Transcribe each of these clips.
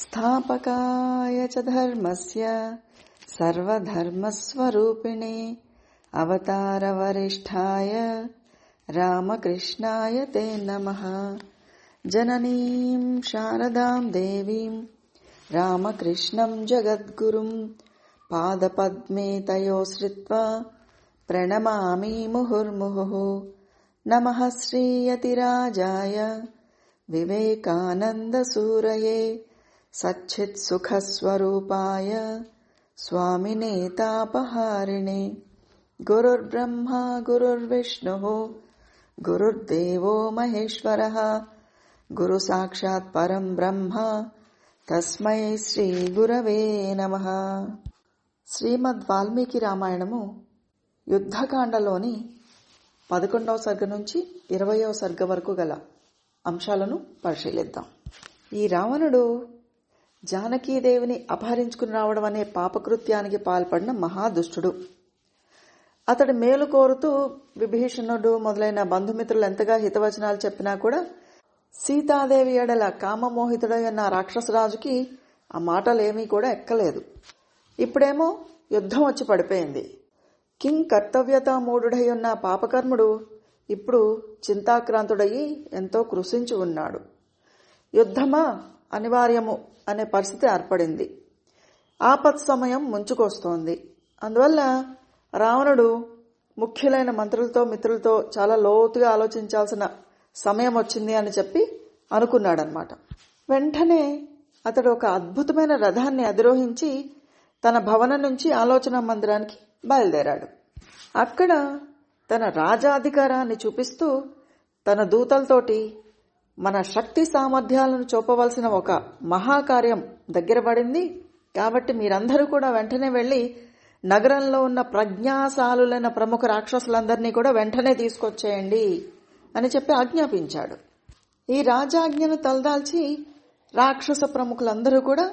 స్థాపకాయ చ ధర్మస్య సర్వధర్మస్వరూపిణే అవతారవరిష్ఠాయ రామకృష్ణాయ తే నమః. జననీం శారదాం దేవీం రామకృష్ణం జగద్గురుం పాదపద్మే తయోశ్రిత్వా ప్రణమామి ముహుర్ముహుః. నమః శ్రీయతిరాజాయ వివేకానందసూరయే సచ్చిత్సుఖస్వరూపాయ స్వామినే తాపహారిణే. గురుర్బ్రహ్మా గురుర్విష్ణుః గురుర్దేవో మహేశ్వరః గురు సాక్షాత్ పరం బ్రహ్మ తస్మై శ్రీ గురవే నమః. శ్రీమద్ వాల్మీకి రామాయణము యుద్ధకాండలోని 11వ సర్గ నుంచి 20వ సర్గ వరకు గల అంశాలను పరిశీలిద్దాం. ఈ రావణుడు జానకీదేవిని అపహరించుకుని రావడం అనే పాపకృత్యానికి పాల్పడిన మహాదుష్టుడు. అతడి మేలు కోరుతూ విభీషణుడు మొదలైన బంధుమిత్రులు ఎంతగా హితవచనాలు చెప్పినా కూడా సీతాదేవి ఎడల కామమోహితుడైన రాక్షసరాజుకి ఆ మాటలేమీ కూడా ఎక్కలేదు. ఇప్పుడేమో యుద్ధం వచ్చి పడిపోయింది. కింగ్ కర్తవ్యతా మూఢుడై ఉన్న పాపకర్ముడు ఇప్పుడు చింతాక్రాంతుడయి ఎంతో కృషించి ఉన్నాడు. యుద్ధమా అనివార్యము అనే పరిస్థితి ఏర్పడింది. ఆపత్ సమయం ముంచుకొస్తోంది. అందువల్ల రావణుడు ముఖ్యులైన మంత్రులతో మిత్రులతో చాలా లోతుగా ఆలోచించాల్సిన సమయం వచ్చింది అని చెప్పి అనుకున్నాడనమాట. వెంటనే అతడు ఒక అద్భుతమైన రథాన్ని అధిరోహించి తన భవనం నుంచి ఆలోచన మందిరానికి బయలుదేరాడు. అక్కడ తన రాజాధికారాన్ని చూపిస్తూ తన దూతలతోటి మన శక్తి సామర్థ్యాలను చూపవలసిన ఒక మహాకార్యం దగ్గర పడింది, కాబట్టి మీరందరూ కూడా వెంటనే వెళ్లి నగరంలో ఉన్న ప్రజ్ఞాశాలులైన ప్రముఖ రాక్షసులందరినీ కూడా వెంటనే తీసుకొచ్చేయండి అని చెప్పి ఆజ్ఞాపించాడు. ఈ రాజాజ్ఞను తలదాల్చి రాక్షస ప్రముఖులందరూ కూడా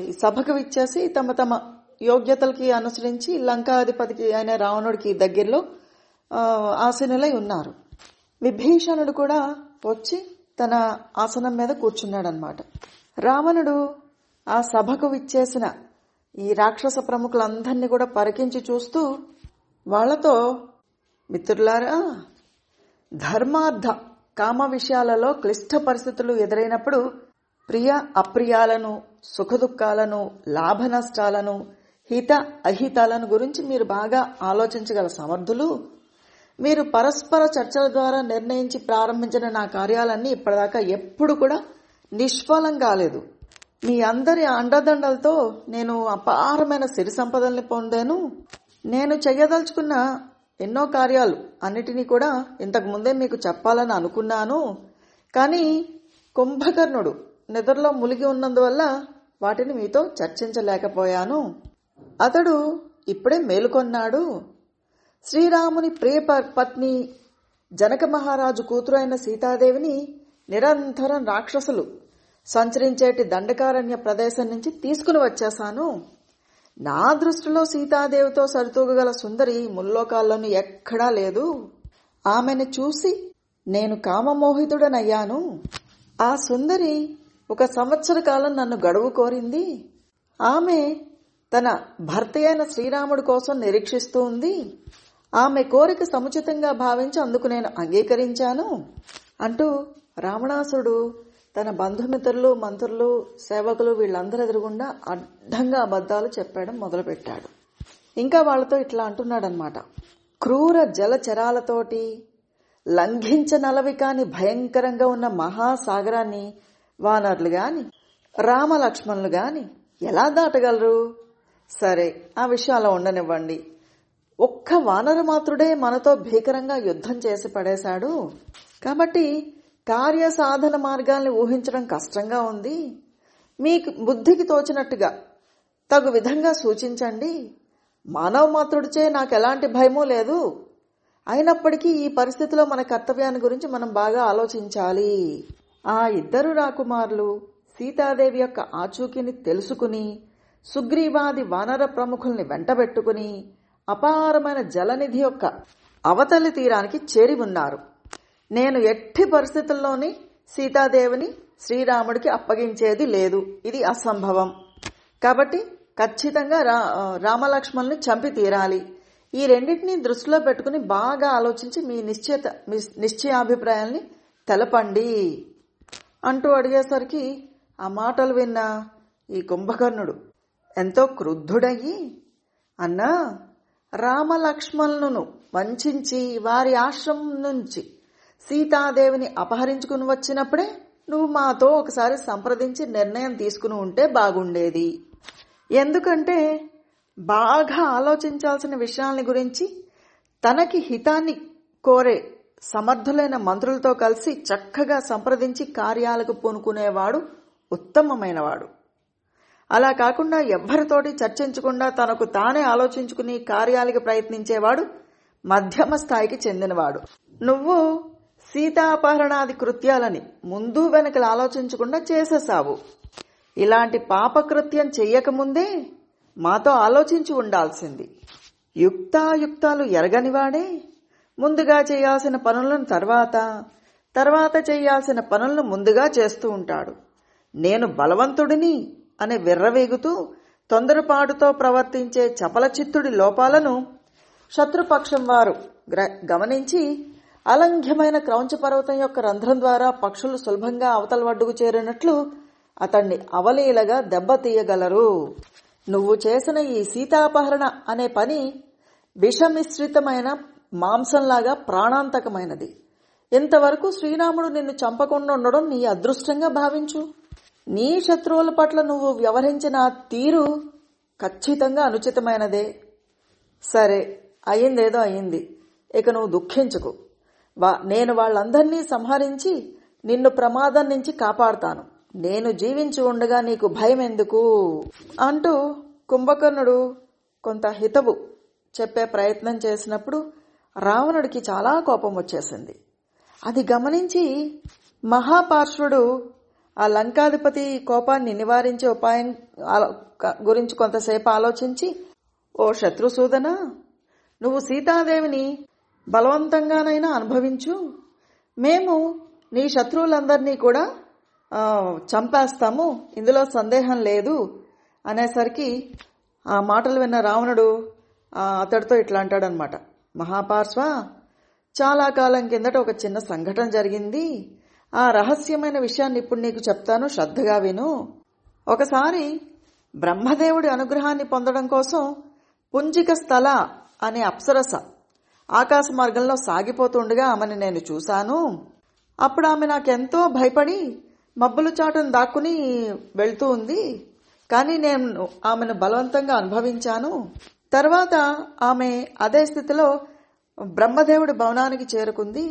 ఈ సభకు విచ్చేసి తమ తమ యోగ్యతలకి అనుసరించి లంకాధిపతికి అయిన రావణుడికి దగ్గరలో ఆసీనులై ఉన్నారు. విభీషణుడు కూడా వచ్చి తన ఆసనం మీద కూర్చున్నాడనమాట. రావణుడు ఆ సభకు విచ్చేసిన ఈ రాక్షస ప్రముఖులందరినీ కూడా పరికించి చూస్తూ వాళ్లతో, మిత్రులారా, ధర్మార్థ కామ విషయాలలో క్లిష్ట పరిస్థితులు ఎదురైనప్పుడు ప్రియ అప్రియాలను, సుఖదుఖాలను, లాభ నష్టాలను, హిత అహితాలను గురించి మీరు బాగా ఆలోచించగల సమర్థులు. మీరు పరస్పర చర్చల ద్వారా నిర్ణయించి ప్రారంభించిన నా కార్యాలన్నీ ఇప్పటిదాకా ఎప్పుడు కూడా నిష్ఫలం కాలేదు. మీ అందరి అండదండలతో నేను అపారమైన సిరి సంపదల్ని పొందాను. నేను చెయ్యదలుచుకున్న ఎన్నో కార్యాలు అన్నిటినీ కూడా ఇంతకు ముందే మీకు చెప్పాలని అనుకున్నాను. కానీ కుంభకర్ణుడు నిద్రలో మునిగి ఉన్నందువల్ల వాటిని మీతో చర్చించలేకపోయాను. అతడు ఇప్పుడే మేలుకొన్నాడు. శ్రీరాముని ప్రియ పత్ని జనక మహారాజు కూతురు అయిన సీతాదేవిని నిరంతరం రాక్షసులు సంచరించేటి దండకారణ్య ప్రదేశం నుంచి తీసుకుని వచ్చేశాను. నా దృష్టిలో సీతాదేవితో సరితూగగల సుందరి ముల్లోకాల్లోనూ ఎక్కడా లేదు. ఆమెను చూసి నేను కామమోహితుడనయ్యాను. ఆ సుందరి 1 సంవత్సర కాలం నన్ను గడువు కోరింది. ఆమె తన భర్త అయిన శ్రీరాముడి కోసం నిరీక్షిస్తూ ఉంది. ఆమె కోరిక సముచితంగా భావించి అందుకు నేను అంగీకరించాను అంటూ రావణాసురుడు తన బంధుమిత్రులు, మంత్రులు, సేవకులు వీళ్ళందరూ ఎదురుగుండా అడ్డంగా అబద్ధాలు చెప్పడం మొదలుపెట్టాడు. ఇంకా వాళ్లతో ఇట్లా అంటున్నాడనమాట. క్రూర జలచరాలతోటి లంఘించనలవి కాని భయంకరంగా ఉన్న మహాసాగరాన్ని వానరులు గాని రామలక్ష్మణులు గాని ఎలా దాటగలరు? సరే, ఆ విషయం అలా ఉండనివ్వండి. ఒక్క వానరమాత్రుడే మనతో భీకరంగా యుద్ధం చేసి పడేశాడు. కాబట్టి కార్యసాధన మార్గాల్ని ఊహించడం కష్టంగా ఉంది. మీకు బుద్ధికి తోచినట్టుగా తగు విధంగా సూచించండి. మానవ మాత్రుడిచే నాకు ఎలాంటి భయమూ లేదు. అయినప్పటికీ ఈ పరిస్థితిలో మన కర్తవ్యాన్ని గురించి మనం బాగా ఆలోచించాలి. ఆ 2 రాకుమారులు సీతాదేవి యొక్క ఆచూకీని తెలుసుకుని సుగ్రీవాది వానర ప్రముఖుల్ని వెంటబెట్టుకుని అపారమైన జలనిధి యొక్క అవతలి తీరానికి చేరి ఉన్నారు. నేను ఎట్టి పరిస్థితుల్లోని సీతాదేవిని శ్రీరాముడికి అప్పగించేది లేదు. ఇది అసంభవం. కాబట్టి ఖచ్చితంగా రామలక్ష్మణుల్ని చంపి తీరాలి. ఈ రెండింటినీ దృష్టిలో పెట్టుకుని బాగా ఆలోచించి మీ నిశ్చయాభిప్రాయాల్ని తెలపండి అంటూ అడిగేసరికి ఆ మాటలు విన్న ఈ కుంభకర్ణుడు ఎంతో క్రుద్ధుడయ్యి, అన్నా, రామలక్ష్మణులను వంచించి వారి ఆశ్రమం నుంచి సీతాదేవిని అపహరించుకుని వచ్చినప్పుడే నువ్వు మాతో ఒకసారి సంప్రదించి నిర్ణయం తీసుకుని ఉంటే బాగుండేది. ఎందుకంటే బాగా ఆలోచించాల్సిన విషయాల గురించి తనకి హితాన్ని కోరే సమర్థులైన మంత్రులతో కలిసి చక్కగా సంప్రదించి కార్యాలకు పూనుకునేవాడు ఉత్తమమైనవాడు. అలా కాకుండా ఎవ్వరితోటి చర్చించకుండా తనకు తానే ఆలోచించుకుని కార్యాలకు ప్రయత్నించేవాడు మధ్యమ స్థాయికి చెందినవాడు. నువ్వు సీతాపహరణాది కృత్యాలని ముందు వెనకలు ఆలోచించకుండా చేసేసావు. ఇలాంటి పాపకృత్యం చెయ్యకముందే మాతో ఆలోచించి ఉండాల్సింది. యుక్తాయుక్తాలు ఎరగనివాడే ముందుగా చేయాల్సిన పనులను తర్వాత చేయాల్సిన పనులను ముందుగా చేస్తూ ఉంటాడు. నేను బలవంతుడిని అని విర్రవీగుతూ తొందరపాటుతో ప్రవర్తించే చపలచిత్తుడి లోపాలను శత్రుపక్షం వారు గమనించి అలంఘ్యమైన క్రౌంచ పర్వతం యొక్క రంధ్రం ద్వారా పక్షులు సులభంగా అవతల వడ్డుకు చేరినట్లు అతన్ని అవలీలగా దెబ్బతీయగలరు. నువ్వు చేసిన ఈ సీతాపహరణ అనే పని విషమిశ్రితమైన మాంసంలాగా ప్రాణాంతకమైనది. ఇంతవరకు శ్రీరాముడు నిన్ను చంపకుండా ఉండడం నీ అదృష్టంగా భావించు. నీ శత్రువుల పట్ల నువ్వు వ్యవహరించిన తీరు ఖచ్చితంగా అనుచితమైనదే. సరే, అయిందేదో అయింది, ఇక నువ్వు దుఃఖించుకు. నేను వాళ్ళందరినీ సంహరించి నిన్ను ప్రమాదం నుంచి కాపాడుతాను. నేను జీవించి ఉండగా నీకు భయం ఎందుకు అంటూ కుంభకర్ణుడు కొంత హితవు చెప్పే ప్రయత్నం చేసినప్పుడు రావణుడికి చాలా కోపం వచ్చేసింది. అది గమనించి మహాపార్శ్వుడు ఆ లంకాధిపతి కోపాన్ని నివారించే ఉపాయం గురించి కొంతసేపు ఆలోచించి, ఓ శత్రుసూదన, నువ్వు సీతాదేవిని బలవంతంగానైనా అనుభవించు, మేము నీ శత్రువులందరినీ కూడా చంపేస్తాము, ఇందులో సందేహం లేదు అనేసరికి ఆ మాటలు విన్న రావణుడు అతడితో ఇట్లా అంటాడనమాట, మహాపార్శ్వ, చాలా కాలం కిందట ఒక చిన్న సంఘటన జరిగింది. ఆ రహస్యమైన విషయాన్ని ఇప్పుడు నీకు చెప్తాను, శ్రద్ధగా విను. ఒకసారి బ్రహ్మదేవుడి అనుగ్రహాన్ని పొందడం కోసం పుంజిక స్థల అనే అప్సరస ఆకాశ మార్గంలో సాగిపోతుండగా ఆమెను నేను చూశాను. అప్పుడు ఆమె నాకెంతో భయపడి మబ్బుల చాటును దాక్కుని వెళ్తూ ఉంది. కానీ నేను ఆమెను బలవంతంగా అనుభవించాను. తర్వాత ఆమె అదే స్థితిలో బ్రహ్మదేవుడి భవనానికి చేరుకుంది.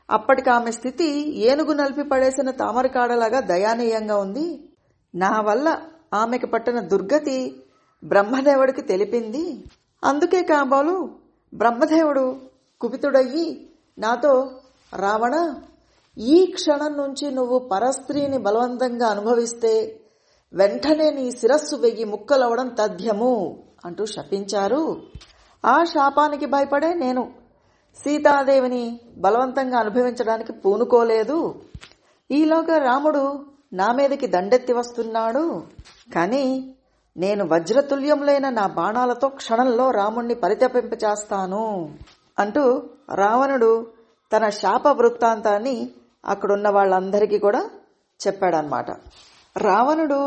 అప్పటికి ఆమె స్థితి ఏనుగు నలిపి పడేసిన తామరకాడలాగా దయానీయంగా ఉంది. నా వల్ల ఆమెకు పట్టిన దుర్గతి బ్రహ్మదేవుడికి తెలిపింది. అందుకే కాబోలు బ్రహ్మదేవుడు కుపితుడయ్యి నాతో, రావణ, ఈ క్షణం నుంచి నువ్వు పరస్త్రీని బలవంతంగా అనుభవిస్తే వెంటనే నీ శిరస్సు 1000 ముక్కలవడం తథ్యము అంటూ శపించారు. ఆ శాపానికి భయపడే నేను సీతాదేవిని బలవంతంగా అనుభవించడానికి పూనుకోలేదు. ఈలోగా రాముడు నా మీదకి దండెత్తి వస్తున్నాడు. కానీ నేను వజ్రతుల్యములైన నా బాణాలతో క్షణంలో రాముణ్ణి పరితపింపచేస్తాను అంటూ రావణుడు తన శాప వృత్తాంతాన్ని అక్కడున్న వాళ్ళందరికీ కూడా చెప్పాడనమాట. రావణుడు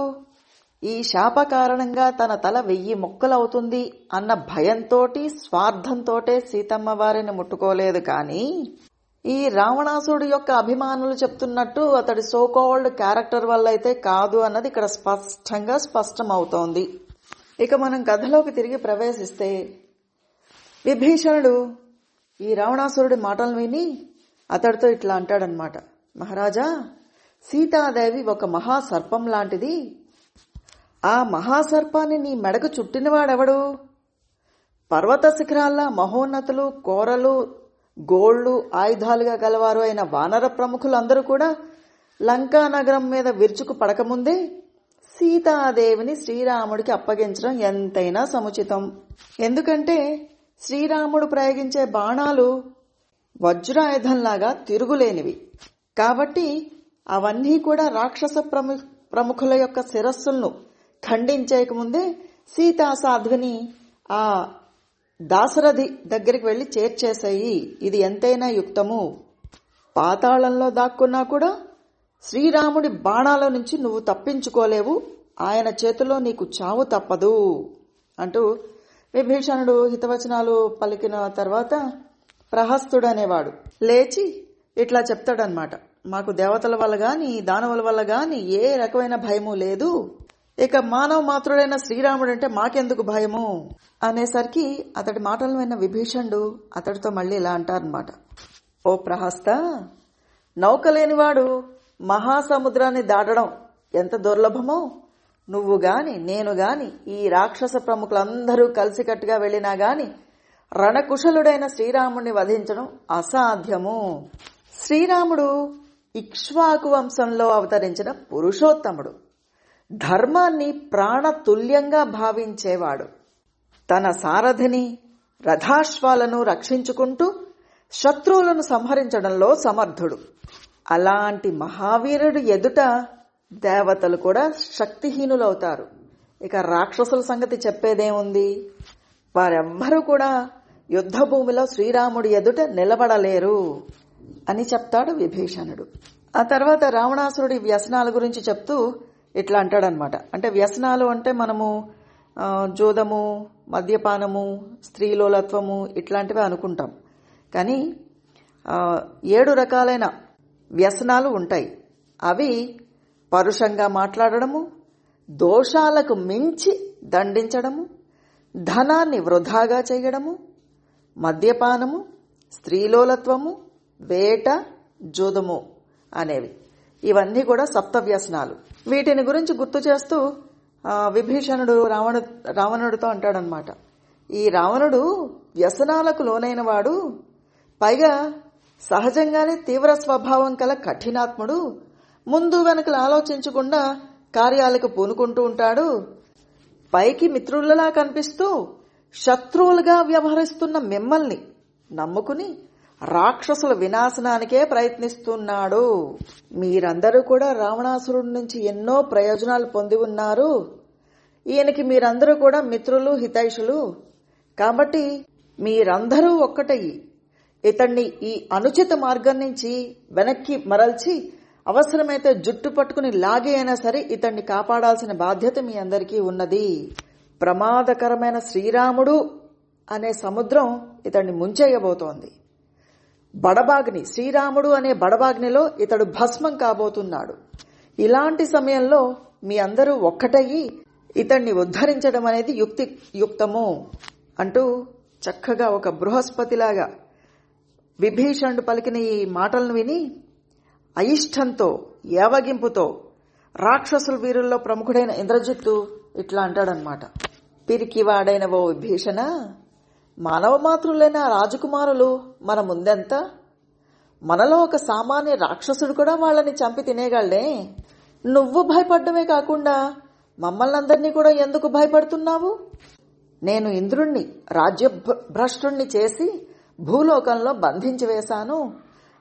ఈ శాప కారణంగా తన తల 1000 ముక్కలవుతుంది అన్న భయంతోటి స్వార్థంతోటే సీతమ్మ వారిని ముట్టుకోలేదు. కానీ ఈ రావణాసుడు యొక్క అభిమానులు చెప్తున్నట్టు అతడి సోకాల్డ్ క్యారెక్టర్ వల్ల అయితే కాదు అన్నది ఇక్కడ స్పష్టంగా స్పష్టమవుతోంది. ఇక మనం కథలోకి తిరిగి ప్రవేశిస్తే విభీషణుడు ఈ రావణాసురుడి మాటలు విని అతడితో ఇట్లా అంటాడనమాట, మహారాజా, సీతాదేవి ఒక మహాసర్పం లాంటిది. ఆ మహాసర్పాన్ని నీ మెడకు చుట్టినవాడెవడు? పర్వత శిఖరాల్లా మహోన్నతులు, కోరలు, గోళ్లు, ఆయుధాలుగా గలవారు అయిన వానర ప్రముఖులందరూ కూడా లంకా నగరం మీద విరుచుకు పడకముందే సీతాదేవిని శ్రీరాముడికి అప్పగించడం ఎంతైనా సముచితం. ఎందుకంటే శ్రీరాముడు ప్రయోగించే బాణాలు వజ్రాయుధంలాగా తిరుగులేనివి. కాబట్టి అవన్నీ కూడా రాక్షస ప్రముఖుల యొక్క శిరస్సులను ఖండించేయకముందే సీతా సాధ్విని ఆ దాశరథి దగ్గరికి వెళ్లి చేర్చేశాయి. ఇది ఎంతైనా యుక్తము. పాతాళంలో దాక్కున్నా కూడా శ్రీరాముడి బాణాల నుంచి నువ్వు తప్పించుకోలేవు. ఆయన చేతిలో నీకు చావు తప్పదు అంటూ విభీషణుడు హితవచనాలు పలికిన తర్వాత ప్రహస్తుడు అనేవాడు లేచి ఇట్లా చెప్తాడనమాట. మాకు దేవతల వల్ల గాని దానవుల వల్ల గాని ఏ రకమైన భయము లేదు. ఇక మానవ మాత్రుడైన శ్రీరాముడంటే మాకెందుకు భయము అనేసరికి అతడి మాటలు విన్న విభీషణుడు అతడితో మళ్ళీ ఇలా అంటారనమాట. ఓ ప్రహస్త, నౌకలేనివాడు మహాసముద్రాన్ని దాటడం ఎంత దుర్లభమో నువ్వు గాని నేను గాని ఈ రాక్షస ప్రముఖులందరూ కలిసికట్టుగా వెళ్లినా గాని రణకుశలుడైన శ్రీరాముడిని వధించడం అసాధ్యము. శ్రీరాముడు ఇక్ష్వాకు వంశంలో అవతరించిన పురుషోత్తముడు. ధర్మాన్ని ప్రాణతుల్యంగా భావించేవాడు. తన సారథిని రథాశ్వాలను రక్షించుకుంటూ శత్రువులను సంహరించడంలో సమర్థుడు. అలాంటి మహావీరుడు ఎదుట దేవతలు కూడా శక్తిహీనులవుతారు. ఇక రాక్షసుల సంగతి చెప్పేదేముంది? వారెవ్వరూ కూడా యుద్ధ భూమిలో శ్రీరాముడి ఎదుట నిలబడలేరు అని చెప్తాడు విభీషణుడు. ఆ తర్వాత రావణాసురుడి వ్యసనాల గురించి చెప్తూ ఇట్లా అంటాడనమాట. అంటే వ్యసనాలు అంటే మనము జోదము, మద్యపానము, స్త్రీలోలత్వము ఇట్లాంటివి అనుకుంటాం. కానీ 7 రకాలైన వ్యసనాలు ఉంటాయి. అవి పరుషంగా మాట్లాడడము, దోషాలకు మించి దండించడము, ధనాన్ని వృధాగా చేయడము, మద్యపానము, స్త్రీలోలత్వము, వేట, జోదము అనేవి. ఇవన్నీ కూడా సప్త వ్యసనాలు. వీటిని గురించి గుర్తు చేస్తూ విభీషణుడు రావణుడితో అంటాడనమాట. ఈ రావణుడు వ్యసనాలకు లోనైన వాడు, పైగా సహజంగానే తీవ్ర స్వభావం కల కఠినాత్ముడు, ముందు వెనకలు ఆలోచించకుండా కార్యాలకు పూనుకుంటూ ఉంటాడు. పైకి మిత్రులలా కనిపిస్తూ శత్రువులుగా వ్యవహరిస్తున్న మిమ్మల్ని నమ్ముకుని రాక్షసుల వినాశనానికే ప్రయత్నిస్తున్నాడు. మీరందరూ కూడా రావణాసురుడి నుంచి ఎన్నో ప్రయోజనాలు పొంది ఉన్నారు. ఈయనకి మీరందరూ కూడా మిత్రులు, హితైషులు. కాబట్టి మీరందరూ ఒక్కటయ్యి ఇతన్ని ఈ అనుచిత మార్గం నుంచి వెనక్కి మరల్చి అవసరమైతే జుట్టు పట్టుకుని లాగి అయినా సరే ఇతన్ని కాపాడాల్సిన బాధ్యత మీ అందరికీ ఉన్నది. ప్రమాదకరమైన శ్రీరాముడు అనే సముద్రం ఇతన్ని ముంచేయబోతోంది. బడబాగ్ని, శ్రీరాముడు అనే బడబాగ్నిలో ఇతడు భస్మం కాబోతున్నాడు. ఇలాంటి సమయంలో మీ అందరూ ఒక్కటయ్యి ఇతన్ని ఉద్ధరించడం అనేది యుక్తము అంటూ చక్కగా ఒక బృహస్పతిలాగా విభీషణుడు పలికిన ఈ మాటలను విని అయిష్టంతో, ఏవగింపుతో రాక్షసుల వీరుల్లో ప్రముఖుడైన ఇంద్రజిత్తు ఇట్లా అంటాడనమాట. పిరికివాడైన ఓ విభీషణ, మానవ మాతృలైన రాజకుమారులు మన ముందెంత? మనలో ఒక సామాన్య రాక్షసుడు కూడా వాళ్ళని చంపి తినేగాళ్లే. నువ్వు భయపడ్డమే కాకుండా మమ్మల్ని అందరినీ కూడా ఎందుకు భయపడుతున్నావు? నేను ఇంద్రుణ్ణి రాజ్యభ్రష్టుణ్ణి చేసి భూలోకంలో బంధించి వేశాను.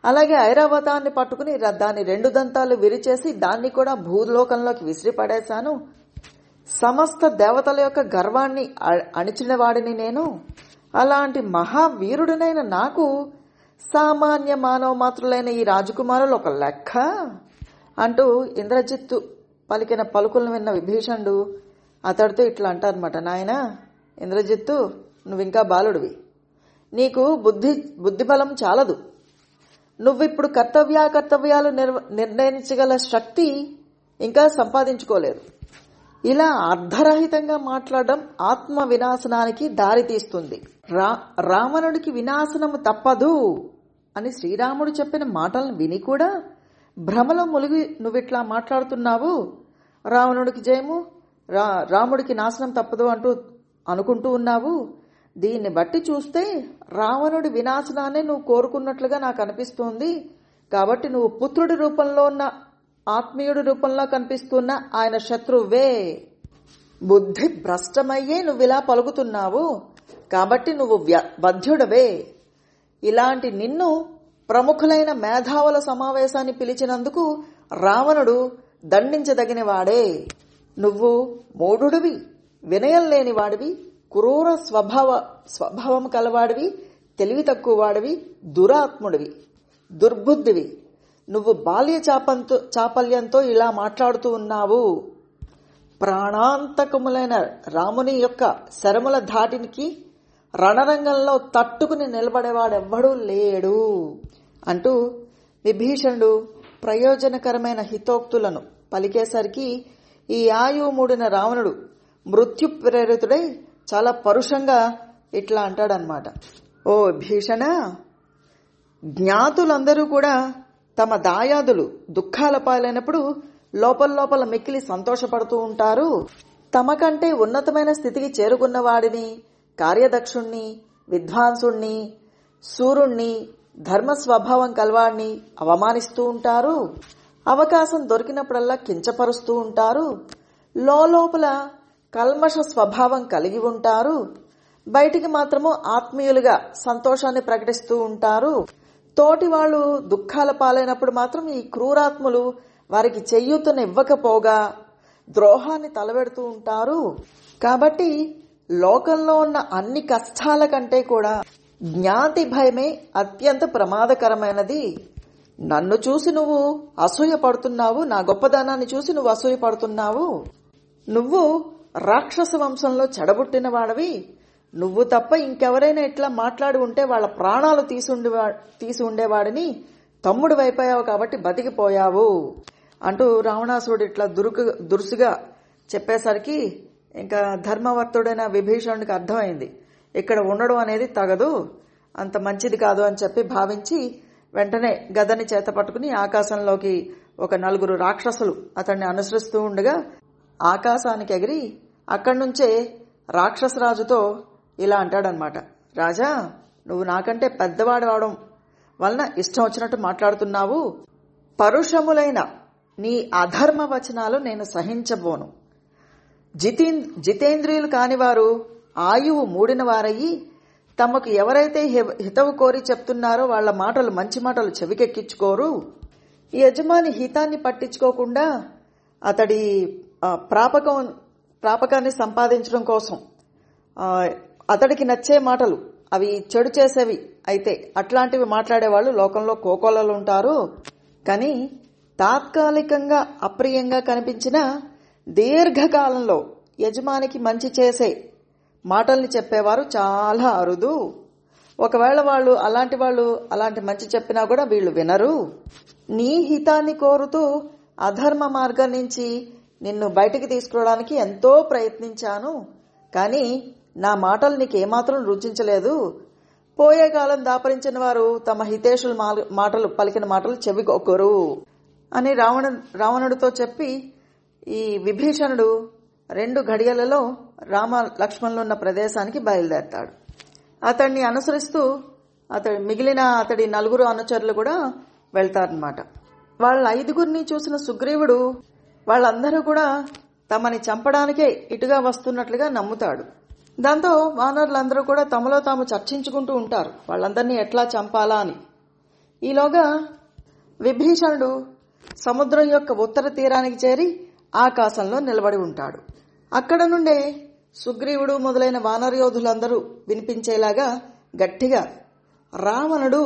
అలాగే ఐరావతాన్ని పట్టుకుని దాని 2 దంతాలు విరిచేసి దాన్ని కూడా భూలోకంలోకి విసిరిపడేశాను. సమస్త దేవతల యొక్క గర్వాన్ని అణిచిన వాడిని నేను. అలాంటి మహావీరుడినైన నాకు సామాన్య మానవ మాతృలైన ఈ రాజకుమారులు ఒక లెక్క అంటూ ఇంద్రజిత్తు పలికిన పలుకులను విన్న విభీషణుడు అతడితో ఇట్లా అంటారనమాట. నాయనా ఇంద్రజిత్తు, నువ్వింకా బాలుడివి. నీకు బుద్ధిబలం చాలదు. నువ్విప్పుడు కర్తవ్యాలు నిర్ణయించగల శక్తి ఇంకా సంపాదించుకోలేదు. ఇలా అర్ధరహితంగా మాట్లాడడం ఆత్మ వినాశనానికి దారితీస్తుంది. రావణుడికి వినాశనము తప్పదు అని శ్రీరాముడు చెప్పిన మాటలను విని కూడా భ్రమలో ములిగి నువ్విట్లా మాట్లాడుతున్నావు. రావణుడికి జయము, రాముడికి నాశనం తప్పదు అంటూ అనుకుంటూ ఉన్నావు. దీన్ని బట్టి చూస్తే రావణుడి వినాశనాన్ని నువ్వు కోరుకున్నట్లుగా నాకు అనిపిస్తోంది. కాబట్టి నువ్వు పుత్రుడి రూపంలో ఉన్న, ఆత్మీయుడి రూపంలో కనిపిస్తున్న ఆయన శత్రువే. బుద్ధి భ్రష్టమయ్యే నువ్విలా పలుకుతున్నావు. కాబట్టి నువ్వు బధ్యుడవే. ఇలాంటి నిన్ను ప్రముఖులైన మేధావుల సమావేశాన్ని పిలిచినందుకు రావణుడు దండించదగిన వాడే. నువ్వు మూఢుడివి, వినయం లేని వాడివి, క్రూర స్వభావం కలవాడివి, తెలివి తక్కువ వాడివి, దురాత్ముడివి, దుర్బుద్ధివి. నువ్వు బాల్య చాపల్యంతో ఇలా మాట్లాడుతూ ఉన్నావు. ప్రాణాంతకములైన రాముని యొక్క శరముల ధాటికి రణరంగంలో తట్టుకుని నిలబడేవాడెవ్వడూ లేడు అంటూ విభీషణుడు ప్రయోజనకరమైన హితోక్తులను పలికేసరికి ఈ ఆయువు మూడిన రావణుడు మృత్యు ప్రేరితుడై చాలా పరుషంగా ఇట్లా అంటాడనమాట. ఓ భీషణ, జ్ఞాతులందరూ కూడా తమ దాయాదులు దుఃఖాల పాలైనప్పుడు లోపల మిక్కిలి సంతోషపడుతూ ఉంటారు. తమకంటే ఉన్నతమైన స్థితికి చేరుకున్న వాడిని, కార్యదక్షుణ్ణి, విద్వాంసుణ్ణి, సూరుణ్ణి, ధర్మ స్వభావం కలవాడిని అవమానిస్తూ ఉంటారు. అవకాశం దొరికినప్పుడల్లా కించపరుస్తూ ఉంటారు. లోపల కల్మష స్వభావం కలిగి ఉంటారు. బయటికి మాత్రము ఆత్మీయులుగా సంతోషాన్ని ప్రకటిస్తూ ఉంటారు. తోటి వాళ్ళు దుఃఖాల పాలైనప్పుడు మాత్రం ఈ క్రూరాత్ములు వారికి చెయ్యూతను ఇవ్వకపోగా ద్రోహాన్ని తలబెడుతూ ఉంటారు. కాబట్టి లోకంలో ఉన్న అన్ని కష్టాల కంటే కూడా జ్ఞాతి భయమే అత్యంత ప్రమాదకరమైనది. నన్ను చూసి నువ్వు అసూయ పడుతున్నావు, నా గొప్పదనాన్ని చూసి నువ్వు అసూయ పడుతున్నావు. నువ్వు రాక్షస వంశంలో చెడబుట్టిన వాడివి. నువ్వు తప్ప ఇంకెవరైనా ఇట్లా మాట్లాడి ఉంటే వాళ్ళ ప్రాణాలు తీసి ఉండేవాడిని. తమ్ముడు వైపోయావు కాబట్టి బతికిపోయావు అంటూ రావణాసురుడు ఇట్లా దురుసుగా చెప్పేసరికి ఇంకా ధర్మవర్తుడైన విభీషణుడికి అర్థమైంది, ఇక్కడ ఉండడం అనేది తగదు, అంత మంచిది కాదు అని చెప్పి భావించి వెంటనే గదని చేత పట్టుకుని ఆకాశంలోకి ఒక 4 రాక్షసులు అతన్ని అనుసరిస్తూ ఉండగా ఆకాశానికి ఎగిరి అక్కడి నుంచే రాక్షసరాజుతో ఇలా అంటాడనమాట. రాజా, నువ్వు నాకంటే పెద్దవాడు అవడం వలన ఇష్టం వచ్చినట్టు మాట్లాడుతున్నావు. పరుషములైన నీ అధర్మ వచనాలు నేను సహించబోను. జితేంద్రియులు కానివారు ఆయువు మూడిన వారయ్యి తమకు ఎవరైతే హితవు కోరి చెప్తున్నారో వాళ్ల మాటలు మంచి మాటలు చెవికెక్కించుకోరు. ఈ యజమాని హితాన్ని పట్టించుకోకుండా అతడి ప్రాపకాన్ని సంపాదించడం కోసం అతడికి నచ్చే మాటలు అవి చెడు చేసేవి అయితే అట్లాంటివి మాట్లాడేవాళ్ళు లోకంలో కోకోలలో ఉంటారు. కానీ తాత్కాలికంగా అప్రియంగా కనిపించిన దీర్ఘకాలంలో యజమానికి మంచి చేసే మాటల్ని చెప్పేవారు చాలా అరుదు. ఒకవేళ అలాంటి మంచి చెప్పినా కూడా వీళ్ళు వినరు. నీ హితాన్ని కోరుతూ అధర్మ మార్గం నుంచి నిన్ను బయటికి తీసుకురావడానికి ఎంతో ప్రయత్నించాను, కానీ నా మాటలు నీకేమాత్రం రుచించలేదు. పోయే కాలం దాపరించిన వారు తమ హితేషుల మాటలు పలికిన మాటలు చెవికొక్కరు అని రావణుడితో చెప్పి ఈ విభీషణుడు 2 ఘడియలలో రామ లక్ష్మణులు ఉన్న ప్రదేశానికి బయలుదేరతాడు. అతన్ని అనుసరిస్తూ మిగిలిన అతడి 4 అనుచరులు కూడా వెళ్తారనమాట. వాళ్ళ 5గురిని చూసిన సుగ్రీవుడు వాళ్ళందరూ కూడా తమని చంపడానికే ఇటుగా వస్తున్నట్లుగా నమ్ముతాడు. దాంతో వానరులందరూ కూడా తమలో తాము చర్చించుకుంటూ ఉంటారు వాళ్ళందరినీ ఎట్లా చంపాలా అని. ఈలోగా విభీషణుడు సముద్రం యొక్క ఉత్తర తీరానికి చేరి ఆకాశంలో నిలబడి ఉంటాడు. అక్కడ నుండే సుగ్రీవుడు మొదలైన వానరయోధులందరూ వినిపించేలాగా గట్టిగా రావణుడు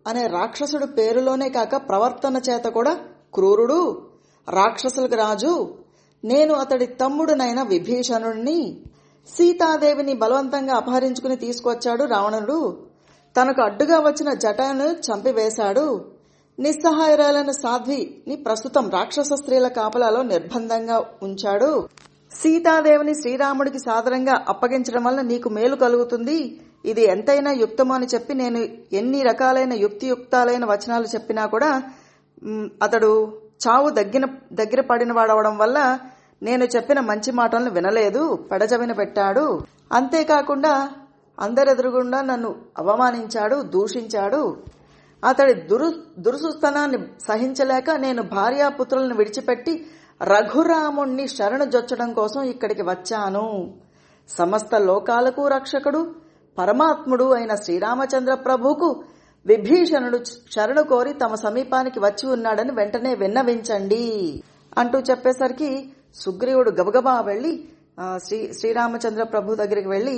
అనే రాక్షసుడు పేరులోనే కాక ప్రవర్తన చేత కూడా క్రూరుడు, రాక్షసులకు రాజు, నేను అతడి తమ్ముడునైన విభీషణుడిని. సీతాదేవిని బలవంతంగా అపహరించుకుని తీసుకొచ్చాడు రావణుడు. తనకు అడ్డుగా వచ్చిన జటను చంపివేశాడు. నిస్సహాయురాలైన సాధ్విని ప్రస్తుతం రాక్షస స్త్రీల కాపలాలో నిర్బంధంగా ఉంచాడు. సీతాదేవిని శ్రీరాముడికి సాదరంగా అప్పగించడం వల్ల నీకు మేలు కలుగుతుంది, ఇది ఎంతైనా యుక్తమో అని చెప్పి నేను ఎన్ని రకాలైన యుక్తియుక్తాలైన వచనాలు చెప్పినా కూడా అతడు చావు దగ్గర పడిన వాడవడం వల్ల నేను చెప్పిన మంచి మాటలను వినలేదు, పెడచవిన పెట్టాడు. అంతేకాకుండా అందరెదురుగుండా నన్ను అవమానించాడు, దూషించాడు. అతడి దురుసుస్తనాన్ని సహించలేక నేను భార్యాపుత్రులను విడిచిపెట్టి రఘురాముణ్ణి శరణు జొచ్చడం కోసం ఇక్కడికి వచ్చాను. సమస్త లోకాలకు రక్షకుడు పరమాత్ముడు అయిన శ్రీరామచంద్ర ప్రభువుకు విభీషణుడు శరణు కోరి తమ సమీపానికి వచ్చి ఉన్నాడని వెంటనే విన్నవించండి అంటూ చెప్పేసరికి సుగ్రీవుడు గబగబా వెళ్లి శ్రీరామచంద్ర ప్రభు దగ్గరికి వెళ్లి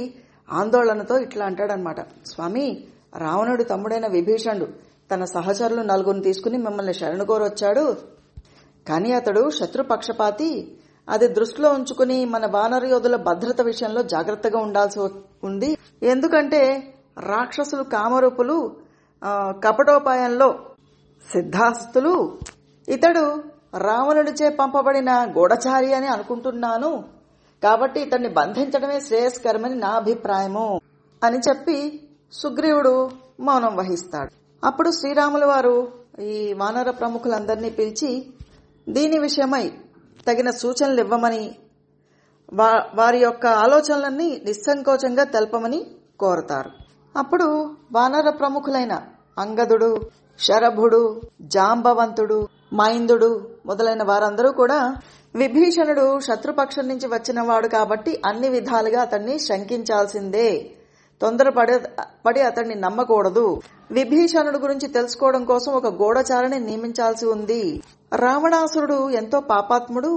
ఆందోళనతో ఇట్లా అంటాడనమాట. స్వామి, రావణుడి తమ్ముడైన విభీషణుడు తన సహచరులు 4 తీసుకుని మిమ్మల్ని శరణు కోరొచ్చాడు. కానీ అతడు శత్రుపక్షపాతి. అది దృష్టిలో ఉంచుకుని మన వానర యోధుల భద్రత విషయంలో జాగ్రత్తగా ఉండాల్సి ఉంది. ఎందుకంటే రాక్షసులు, కామరూపులు, కపటోపాయంలో సిద్ధాస్తులు. ఇతడు రావణుడిచే పంపబడిన గూఢచారి అని అనుకుంటున్నాను. కాబట్టి ఇతన్ని బంధించడమే శ్రేయస్కరమని నా అభిప్రాయము అని చెప్పి సుగ్రీవుడు మౌనం వహిస్తాడు. అప్పుడు శ్రీరాముల వారు ఈ వానర ప్రముఖులందరినీ పిలిచి దీని విషయమై తగిన సూచనలు ఇవ్వమని, వారి యొక్క ఆలోచనలన్నీ నిస్సంకోచంగా తెలపమని కోరతారు. అప్పుడు వానర ప్రముఖులైన అంగదుడు, శరభుడు, జాంబవంతుడు, మైందుడు మొదలైన వారందరూ కూడా విభీషణుడు శత్రుపక్షం నుంచి వచ్చినవాడు కాబట్టి అన్ని విధాలుగా అతన్ని శంకించాల్సిందే, తొందరపడి అతన్ని నమ్మకూడదు, విభీషణుడు గురించి తెలుసుకోవడం కోసం ఒక గూఢచారిని నియమించాల్సి ఉంది, రావణాసురుడు ఎంతో పాపాత్ముడు,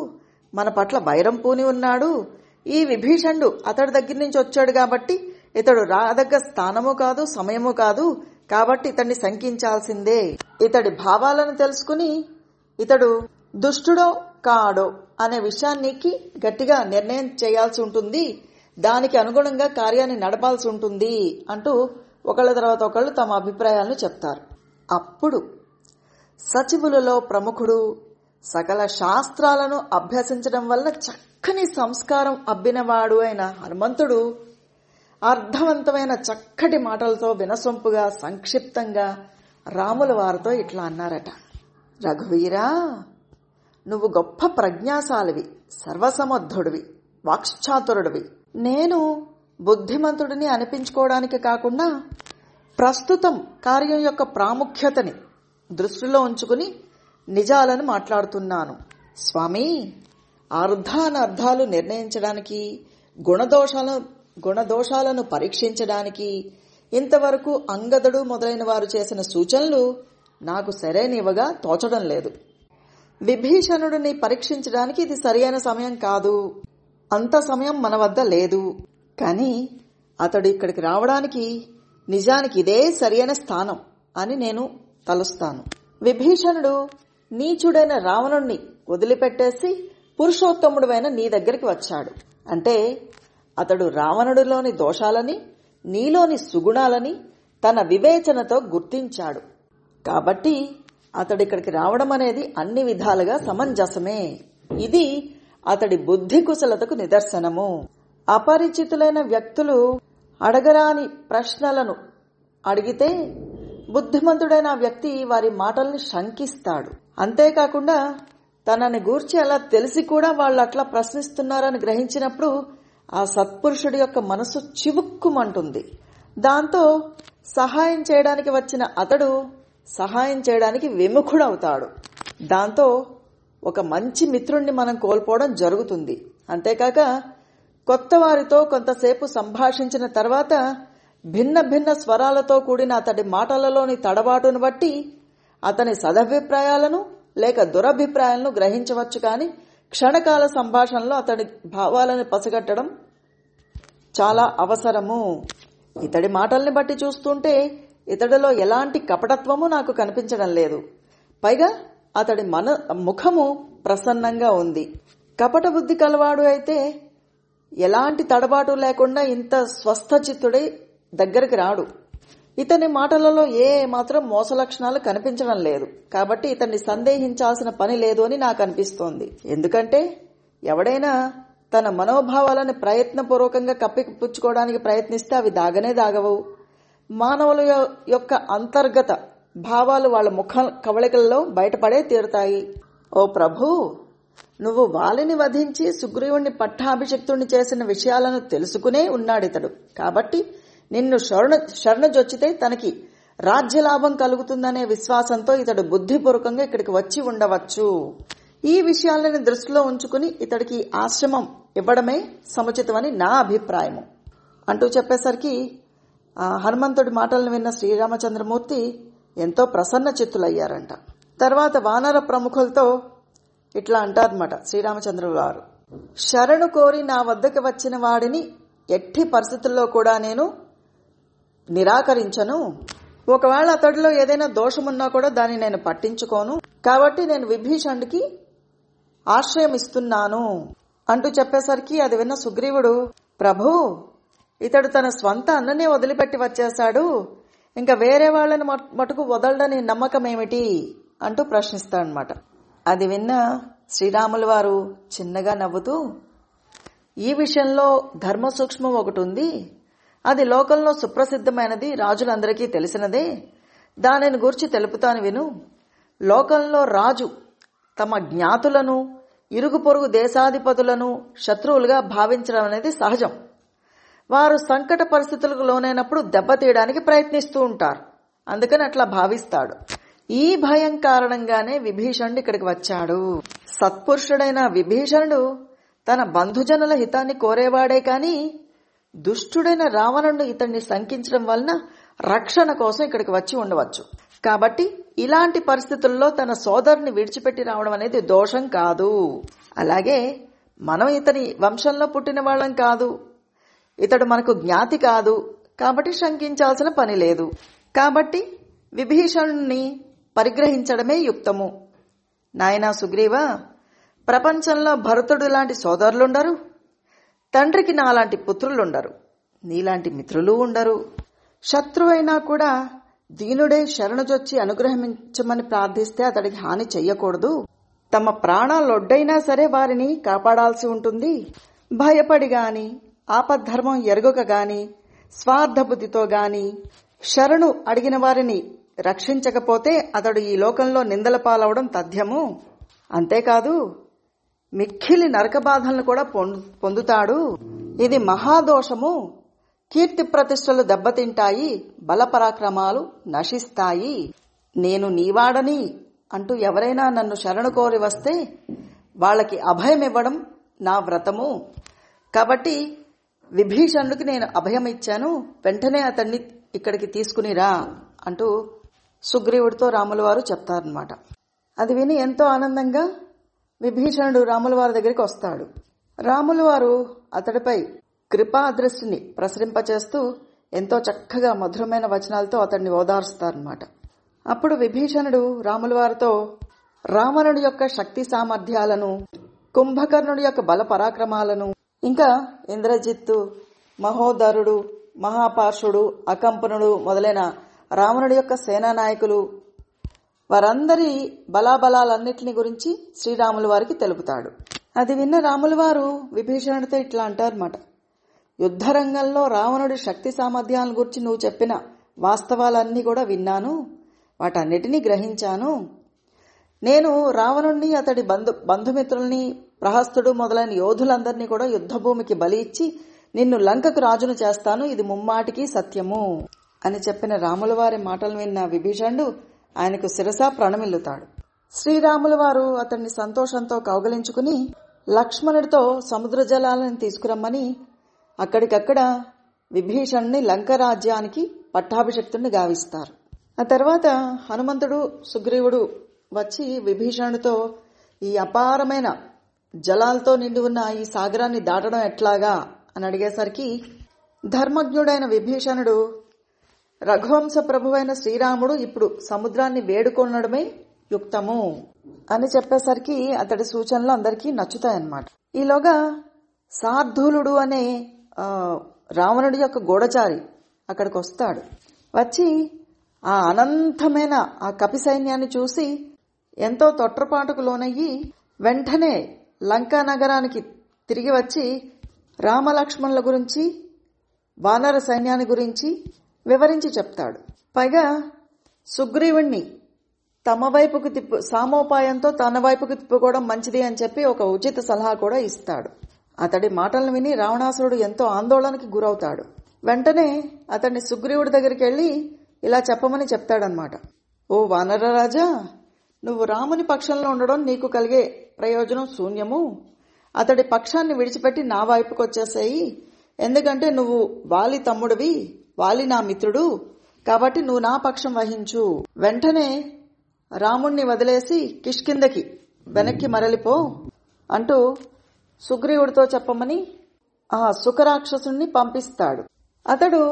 మన పట్ల వైరం పూని ఉన్నాడు, ఈ విభీషణుడు అతడి దగ్గర నుంచి వచ్చాడు కాబట్టి ఇతడు రాదగ్గ స్థానము కాదు, సమయము కాదు, కాబట్టి ఇతన్ని శంకించాల్సిందే, ఇతడి భావాలను తెలుసుకుని ఇతడు దుష్టుడో కాడో అనే విషయానికి గట్టిగా నిర్ణయం చేయాల్సి ఉంటుంది, దానికి అనుగుణంగా కార్యాన్ని నడపాల్సి ఉంటుంది అంటూ ఒకళ్ళ తర్వాత ఒకళ్ళు తమ అభిప్రాయాలను చెప్తారు. అప్పుడు సచివులలో ప్రముఖుడు, సకల శాస్త్రాలను అభ్యసించడం వల్ల చక్కని సంస్కారం అబ్బినవాడు అయిన హనుమంతుడు అర్థవంతమైన చక్కటి మాటలతో వినసొంపుగా సంక్షిప్తంగా రాముల వారితో ఇట్లా అన్నారట. రఘువీరా, నువ్వు గొప్ప ప్రజ్ఞాశాలివి, సర్వసమర్థుడివి, వాక్చాతురుడివి. నేను బుద్ధిమంతుడిని అనిపించుకోవడానికి కాకుండా ప్రస్తుతం కార్యం యొక్క ప్రాముఖ్యతని దృష్టిలో ఉంచుకుని నిజాలను మాట్లాడుతున్నాను. స్వామి, అర్థానర్థాలు నిర్ణయించడానికి, గుణదోషాలను పరీక్షించడానికి ఇంతవరకు అంగదుడు మొదలైన వారు చేసిన సూచనలు నాకు సరైనవిగా తోచడం లేదు. విభీషణుడిని పరీక్షించడానికి ఇది సరైన సమయం కాదు, అంత సమయం మన వద్ద లేదు. కానీ అతడు ఇక్కడికి రావడానికి నిజానికి ఇదే సరైన స్థానం అని నేను తలుస్తాను. విభీషణుడు నీచుడైన రావణుణ్ణి వదిలిపెట్టేసి పురుషోత్తముడువైన నీ దగ్గరికి వచ్చాడు అంటే అతడు రావణుడిలోని దోషాలని, నీలోని సుగుణాలని తన వివేచనతో గుర్తించాడు. కాబట్టి అతడిక్కడికి రావడం అనేది అన్ని విధాలుగా సమంజసమే. ఇది అతడి బుద్ధి కుశలతకు నిదర్శనము. అపరిచితులైన వ్యక్తులు అడగరాని ప్రశ్నలను అడిగితే బుద్ధిమంతుడైన వ్యక్తి వారి మాటల్ని శంకిస్తాడు. అంతేకాకుండా తనని గూర్చి అలా తెలిసి కూడా వాళ్ళు అట్లా ప్రశ్నిస్తున్నారని గ్రహించినప్పుడు ఆ సత్పురుషుడి యొక్క మనసు చివుక్కుమంటుంది. దాంతో సహాయం చేయడానికి వచ్చిన అతడు సహాయం చేయడానికి విముఖుడవుతాడు. దాంతో ఒక మంచి మిత్రుణ్ణి మనం కోల్పోవడం జరుగుతుంది. అంతేకాక కొత్త వారితో కొంతసేపు సంభాషించిన తర్వాత భిన్న భిన్న స్వరాలతో కూడిన అతడి మాటలలోని తడబాటును బట్టి అతని సదభిప్రాయాలను లేక దురభిప్రాయాలను గ్రహించవచ్చు. కానీ క్షణకాల సంభాషణలో అతడి భావాలను పసిగట్టడం చాలా అవసరము. ఇతడి మాటల్ని బట్టి చూస్తుంటే ఇతడిలో ఎలాంటి కపటత్వము నాకు కనిపించడం లేదు. పైగా అతడి ముఖము ప్రసన్నంగా ఉంది. కపట బుద్ధి కలవాడు అయితే ఎలాంటి తడబాటు లేకుండా ఇంత స్వస్థచిత్తుడై దగ్గరికి రాడు. ఇతని మాటలలో ఏ మాత్రం మోస లక్షణాలు కనిపించడం లేదు. కాబట్టి ఇతన్ని సందేహించాల్సిన పని లేదు అని నాకు అనిపిస్తోంది. ఎందుకంటే ఎవడైనా తన మనోభావాలను ప్రయత్నపూర్వకంగా కప్పిపుచ్చుకోవడానికి ప్రయత్నిస్తే అవి దాగనే దాగవు. మానవుల యొక్క అంతర్గత భావాలు వాళ్ళ ముఖ కవళికల్లో బయటపడే తీరుతాయి. ఓ ప్రభు, నువ్వు వాలిని వధించి సుగ్రీవుణ్ణి పట్టాభిషిక్తుణ్ణి చేసిన విషయాలను తెలుసుకునే ఉన్నాడితడు. కాబట్టి నిన్ను శరణజొచ్చితే తనకి రాజ్యలాభం కలుగుతుందనే విశ్వాసంతో ఇతడు బుద్ధిపూర్వకంగా ఇక్కడికి వచ్చి ఉండవచ్చు. ఈ విషయాలను దృష్టిలో ఉంచుకుని ఇతడికి ఆశ్రమం ఇవ్వడమే సముచితమని నా అభిప్రాయము అంటూ చెప్పేసరికి ఆ హనుమంతుడి మాటలను విన్న శ్రీరామచంద్రమూర్తి ఎంతో ప్రసన్న చిత్తులయ్యారంట. తర్వాత వానర ప్రముఖులతో ఇట్లా అంటారన్నమాట శ్రీరామచంద్రుల వారు, శరణు కోరి నా వద్దకు వచ్చిన వాడిని ఎట్టి పరిస్థితుల్లో కూడా నేను నిరాకరించను. ఒకవేళ అతడిలో ఏదైనా దోషమున్నా కూడా దాన్ని నేను పట్టించుకోను. కాబట్టి నేను విభీషణుడికి ఆశ్రయం ఇస్తున్నాను అంటూ చెప్పేసరికి అది విన్న సుగ్రీవుడు, ప్రభు, ఇతడు తన స్వంత అన్ననే వదిలిపెట్టి వచ్చేశాడు, ఇంకా వేరే వాళ్ళని మటుకు వదలడని నమ్మకం ఏమిటి అంటూ ప్రశ్నిస్తాడనమాట. అది విన్న శ్రీరాముల వారు చిన్నగా నవ్వుతూ, ఈ విషయంలో ధర్మ సూక్ష్మం ఒకటి ఉంది, అది లోకంలో సుప్రసిద్ధమైనది, రాజులందరికీ తెలిసినదే, దానిని గూర్చి తెలుపుతాను విను. లోకంలో రాజు తమ జ్ఞాతులను, ఇరుగు పొరుగు దేశాధిపతులను శత్రువులుగా భావించడం అనేది సహజం. వారు సంకట పరిస్థితులకు లోనైనప్పుడు దెబ్బతీయడానికి ప్రయత్నిస్తూ ఉంటారు. అందుకని అట్లా భావిస్తాడు. ఈ భయం కారణంగానే విభీషణుడు ఇక్కడికి వచ్చాడు. సత్పురుషుడైన విభీషణుడు తన బంధుజనుల హితాన్ని కోరేవాడే కాని దుష్టుడైన రావణుడు ఇతన్ని శంకించడం వలన రక్షణ కోసం ఇక్కడికి వచ్చి ఉండవచ్చు. కాబట్టి ఇలాంటి పరిస్థితుల్లో తన సోదరుని విడిచిపెట్టి రావడం అనేది దోషం కాదు. అలాగే మనం ఇతని వంశంలో పుట్టిన వాళ్ళం కాదు, ఇతడు మనకు జ్ఞాతి కాదు, కాబట్టి శంకించాల్సిన పని లేదు. కాబట్టి విభీషణుణ్ణి పరిగ్రహించడమే యుక్తము. నాయనా సుగ్రీవ, ప్రపంచంలో భరతుడు లాంటి సోదరులుండరు, తండ్రికి నాలాంటి పుత్రులుండరు, నీలాంటి మిత్రులు ఉండరు. శత్రువైనా కూడా దీనుడే శరణుజొచ్చి అనుగ్రహించమని ప్రార్థిస్తే అతడికి హాని చెయ్యకూడదు. తమ ప్రాణాలొడ్డైనా సరే వారిని కాపాడాల్సి ఉంటుంది. భయపడి గాని, ఆపద్ధర్మం ఎరుగక గాని, స్వార్థబుద్ధితో గాని శరణు అడిగిన వారిని రక్షించకపోతే అతడు ఈ లోకంలో నిందల పాలవడం తథ్యము. అంతేకాదు మిక్కిలి నరక బాధలను కూడా పొందుతాడు. ఇది మహాదోషము. కీర్తి ప్రతిష్టలు దెబ్బతింటాయి, బలపరాక్రమాలు నశిస్తాయి. నేను నీవాడని అంటూ ఎవరైనా నన్ను శరణు కోరి వస్తే వాళ్ళకి అభయమివ్వడం నా వ్రతము. కాబట్టి విభీషణుడికి నేను అభయం ఇచ్చాను, వెంటనే అతన్ని ఇక్కడికి తీసుకునిరా అంటూ సుగ్రీవుడితో రాముల వారు చెప్తారనమాట. అది విని ఎంతో ఆనందంగా విభీషణుడు రాముల వారి దగ్గరికి వస్తాడు. రాముల వారు అతడిపై కృపాదృష్టిని ప్రసరింపచేస్తూ ఎంతో చక్కగా మధురమైన వచనాలతో అతడిని ఓదార్స్తారనమాట. అప్పుడు విభీషణుడు రాముల వారితో రావణుడి యొక్క శక్తి సామర్థ్యాలను, కుంభకర్ణుడి యొక్క బల పరాక్రమాలను, ఇంకా ఇంద్రజిత్తు, మహోదరుడు, మహాపార్షుడు, అకంపనుడు మొదలైన రావణుడి యొక్క సేనానాయకులు వారందరి బలాబలాలన్నిటిని గురించి శ్రీరాముల వారికి తెలుపుతాడు. అది విన్న రాముల వారు విభీషణుడితో ఇట్లా అంటారన్నమాట, యుద్ధరంగంలో రావణుడి శక్తి సామర్థ్యాలను గురించి నువ్వు చెప్పిన వాస్తవాలన్నీ కూడా విన్నాను, వాటన్నిటినీ గ్రహించాను. నేను రావణుణ్ణి, అతడి బంధుమిత్రుల్ని, ప్రహస్తుడు మొదలైన యోధులందరినీ కూడా యుద్ధభూమికి బలి ఇచ్చి నిన్ను లంకకు రాజును చేస్తాను, ఇది ముమ్మాటికి సత్యము అని చెప్పిన రాముల వారి మాటలు విన్న విభీషణుడు ఆయనకు శిరసా ప్రణమిల్లుతాడు. శ్రీరాముల వారు అతన్ని సంతోషంతో కౌగలించుకుని లక్ష్మణుడితో సముద్ర జలాలను తీసుకురమ్మని అక్కడికక్కడ విభీషణుని లంక రాజ్యానికి పట్టాభిషిక్తుడిని గావిస్తారు. ఆ తర్వాత హనుమంతుడు, సుగ్రీవుడు వచ్చి విభీషణుడితో ఈ అపారమైన జలాలతో నిండి ఉన్న ఈ సాగరాన్ని దాటడం ఎట్లాగా అని అడిగేసరికి ధర్మజ్ఞుడైన విభీషణుడు, రఘువంశ ప్రభువైన శ్రీరాముడు ఇప్పుడు సముద్రాన్ని వేడుకొనడమే యుక్తము అని చెప్పేసరికి అతడి సూచనలు అందరికీ నచ్చుతాయన్నమాట. ఈలోగా శార్దూలుడు అనే రావణుడి యొక్క గూఢచారి అక్కడికి వస్తాడు. వచ్చి ఆ అనంతమైన ఆ కపి సైన్యాన్ని చూసి ఎంతో తొట్రపాటుకు లోనయ్యి వెంటనే లంకా నగరానికి తిరిగి వచ్చి రామలక్ష్మణుల గురించి, వానర సైన్యాన్ని గురించి వివరించి చెప్తాడు. పైగా సుగ్రీవుణ్ణి తమ వైపుకు సామోపాయంతో తన వైపుకు తిప్పుకోవడం మంచిది అని చెప్పి ఒక ఉచిత సలహా కూడా ఇస్తాడు. అతడి మాటలను విని రావణాసురుడు ఎంతో ఆందోళనకి గురవుతాడు. వెంటనే అతన్ని సుగ్రీవుడి దగ్గరికి వెళ్లి ఇలా చెప్పమని చెప్తాడనమాట. ఓ వానరరాజా, నువ్వు రాముని పక్షంలో ఉండడం నీకు కలిగే ప్రయోజనం శూన్యము. అతడి పక్షాన్ని విడిచిపెట్టి నా వైపుకు వచ్చేసాయి. ఎందుకంటే నువ్వు వాలి తమ్ముడివి, వాలి నా మిత్రుడు, కాబట్టి నువ్వు నా పక్షం వహించు. వెంటనే రాముణ్ణి వదిలేసి కిష్కిందకి వెనక్కి మరలిపో అంటూ సుగ్రీవుడితో చెప్పమని ఆ సుఖరాక్షసుణ్ణి పంపిస్తాడు. అతడు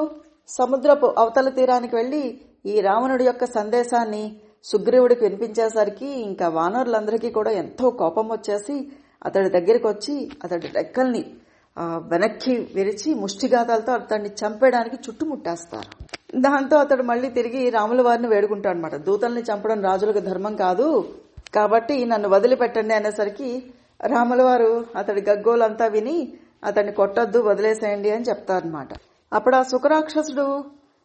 సముద్రపు అవతల తీరానికి వెళ్లి ఈ రావణుడి యొక్క సందేశాన్ని సుగ్రీవుడికి వినిపించేసరికి ఇంకా వానరులందరికీ కూడా ఎంతో కోపం వచ్చేసి అతడి దగ్గరికి వచ్చి అతడి రెక్కల్ని వెనక్కి విరిచి ముష్టిఘాతాలతో అతన్ని చంపేయడానికి చుట్టుముట్టేస్తారు. దాంతో అతడు మళ్లీ తిరిగి రాముల వారిని వేడుకుంటాడు అనమాట. దూతల్ని చంపడం రాజులకు ధర్మం కాదు, కాబట్టి నన్ను వదిలిపెట్టండి అనేసరికి రాముల వారు అతడి గగ్గోలంతా విని అతన్ని కొట్టొద్దు, వదిలేసేయండి అని చెప్తారనమాట. అప్పుడు ఆ సుఖరాక్షసుడు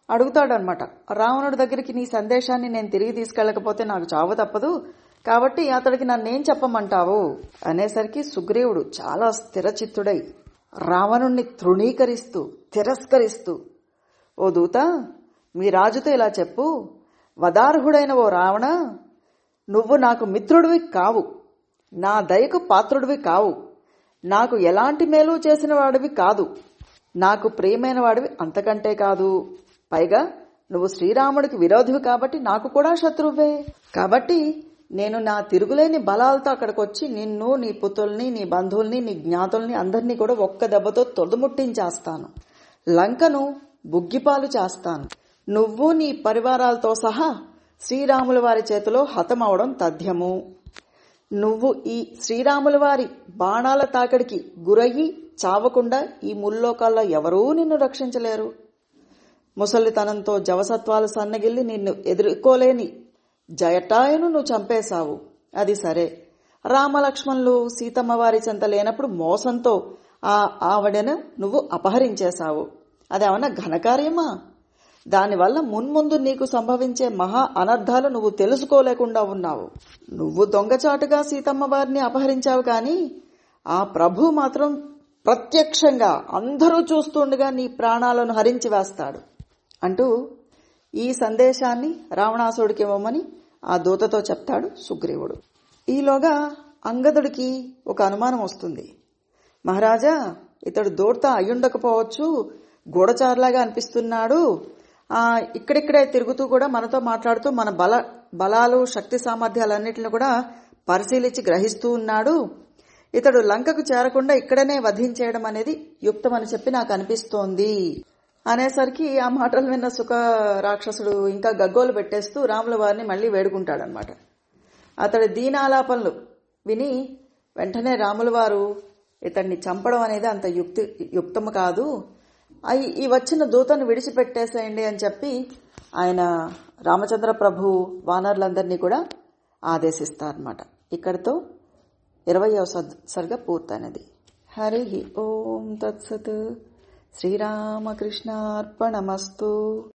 అడుగుతాడనమాట, రావణుడి దగ్గరికి నీ సందేశాన్ని నేను తిరిగి తీసుకెళ్లకపోతే నాకు చావు తప్పదు, కాబట్టి అతడికి నన్నేం చెప్పమంటావు అనేసరికి సుగ్రీవుడు చాలా స్థిరచిత్తుడై రావణుణ్ణి తృణీకరిస్తూ తిరస్కరిస్తూ, ఓ దూత, మీ రాజుతో ఇలా చెప్పు, వదార్హుడైన ఓ రావణ, నువ్వు నాకు మిత్రుడివి కావు, నా దయకు పాత్రుడివి కావు, నాకు ఎలాంటి మేలు చేసిన వాడివి కాదు, నాకు ప్రియమైన వాడివి అంతకంటే కాదు, పైగా నువ్వు శ్రీరాముడికి విరోధివి కాబట్టి నాకు కూడా శత్రువే. కాబట్టి నేను నా తిరుగులేని బలాలతో అక్కడికి వచ్చి నిన్ను, నీ పుత్రుల్ని, నీ బంధువుల్ని, నీ జ్ఞాతుల్ని అందరినీ కూడా ఒక్క దెబ్బతో తొడుముట్టించేస్తాను, లంకను బుగ్గిపాలు చేస్తాను, నువ్వు నీ పరివారాలతో సహా శ్రీరాముల వారి చేతిలో హతమవడం తథ్యము. నువ్వు ఈ శ్రీరాముల వారి బాణాల తాకిడికి గురయ్యి చావకుండా ఈ ముల్లోకాల్లో ఎవరూ నిన్ను రక్షించలేరు. ముసలితనంతో జవసత్వాలు సన్నగిల్లి నిన్ను ఎదుర్కోలేని జయటాయును నువ్వు చంపేశావు. అది సరే, రామలక్ష్మణులు సీతమ్మ వారి చెంత లేనప్పుడు మోసంతో ఆవిడను నువ్వు అపహరించేశావు. అదేమన్నా ఘనకార్యమా? దానివల్ల మున్ముందు నీకు సంభవించే మహా అనర్థాలు నువ్వు తెలుసుకోలేకుండా ఉన్నావు. నువ్వు దొంగచాటుగా సీతమ్మ వారిని అపహరించావు, కానీ ఆ ప్రభు మాత్రం ప్రత్యక్షంగా అందరూ చూస్తుండగా నీ ప్రాణాలను హరించి వేస్తాడు అంటూ ఈ సందేశాన్ని రావణాసుడికి ఇవ్వమని ఆ దూతతో చెప్తాడు సుగ్రీవుడు. ఈలోగా అంగదుడికి ఒక అనుమానం వస్తుంది. మహారాజా, ఇతడు దూత అయ్యుండకపోవచ్చు, గూఢచారులాగా అనిపిస్తున్నాడు, ఇక్కడిక్కడే తిరుగుతూ కూడా మనతో మాట్లాడుతూ మన బలాలు శక్తి సామర్థ్యాలన్నింటిని కూడా పరిశీలించి గ్రహిస్తూ ఉన్నాడు, ఇతడు లంకకు చేరకుండా ఇక్కడనే వధించేయడం అనేది యుక్తమని చెప్పి నాకు అనిపిస్తోంది అనేసరికి ఆ మాటలు విన్న సుఖ రాక్షసుడు ఇంకా గగ్గోలు పెట్టేస్తూ రాముల వారిని మళ్లీ వేడుకుంటాడనమాట. అతడి దీనాలాపనలు విని వెంటనే రాముల వారు ఇతన్ని చంపడం అనేది అంత యుక్తము కాదు, ఈ వచ్చిన దూతను విడిచిపెట్టేసేయండి అని చెప్పి ఆయన రామచంద్ర ప్రభు వానరులందరినీ కూడా ఆదేశిస్తారన్నమాట. ఇక్కడితో 20వ సర్గ పూర్తయినది. హరి ఓం తత్సత్. శ్రీరామకృష్ణార్పణమస్తు.